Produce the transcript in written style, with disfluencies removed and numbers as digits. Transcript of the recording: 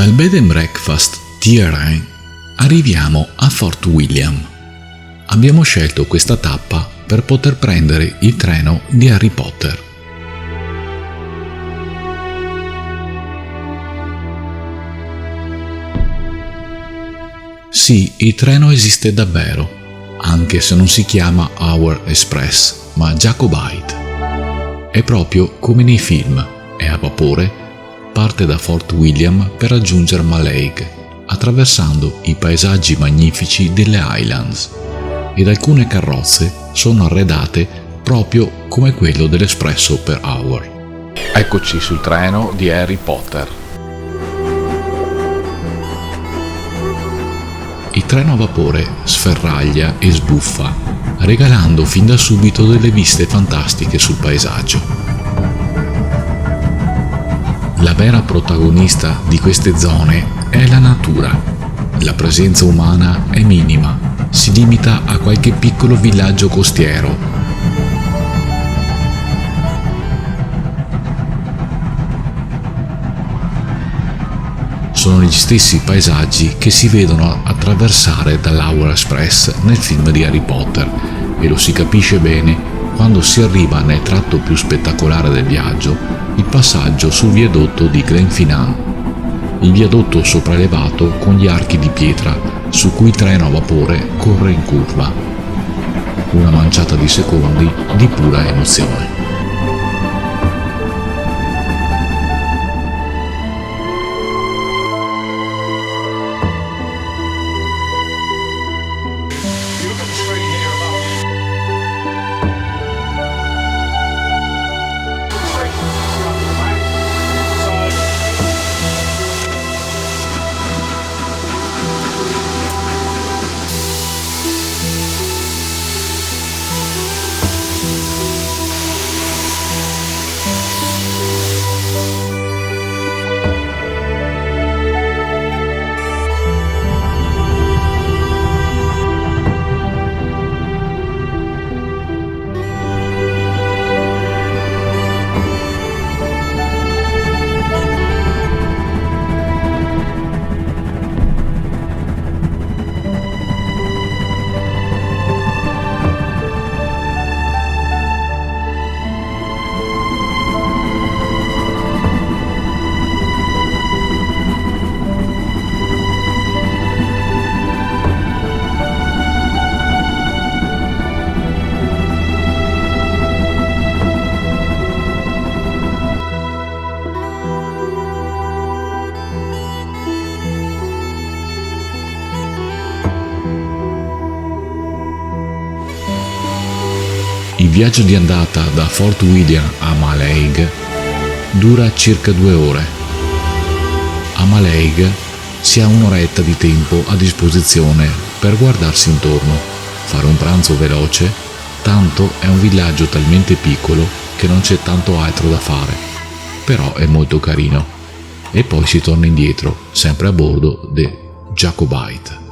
Dal bed and breakfast TRN arriviamo a Fort William. Abbiamo scelto questa tappa per poter prendere il treno di Harry Potter. Sì, il treno esiste davvero, anche se non si chiama Our Express, ma Jacobite. È proprio come nei film, è a vapore, parte da Fort William per raggiungere Mallaig, attraversando i paesaggi magnifici delle Highlands, ed alcune carrozze sono arredate proprio come quello dell'Espresso per Hour. Eccoci sul treno di Harry Potter. Il treno a vapore sferraglia e sbuffa, regalando fin da subito delle viste fantastiche sul paesaggio. La vera protagonista di queste zone è la natura. La presenza umana è minima, si limita a qualche piccolo villaggio costiero. Sono gli stessi paesaggi che si vedono attraversare dall'Hour Express nel film di Harry Potter, e lo si capisce bene quando si arriva nel tratto più spettacolare del viaggio, il passaggio sul viadotto di Glenfinnan, il viadotto sopraelevato con gli archi di pietra su cui il treno a vapore corre in curva. Una manciata di secondi di pura emozione. Il viaggio di andata da Fort William a Mallaig dura circa 2 ore. A Mallaig si ha un'oretta di tempo a disposizione per guardarsi intorno, fare un pranzo veloce, tanto è un villaggio talmente piccolo che non c'è tanto altro da fare, però è molto carino. E poi si torna indietro, sempre a bordo de Jacobite.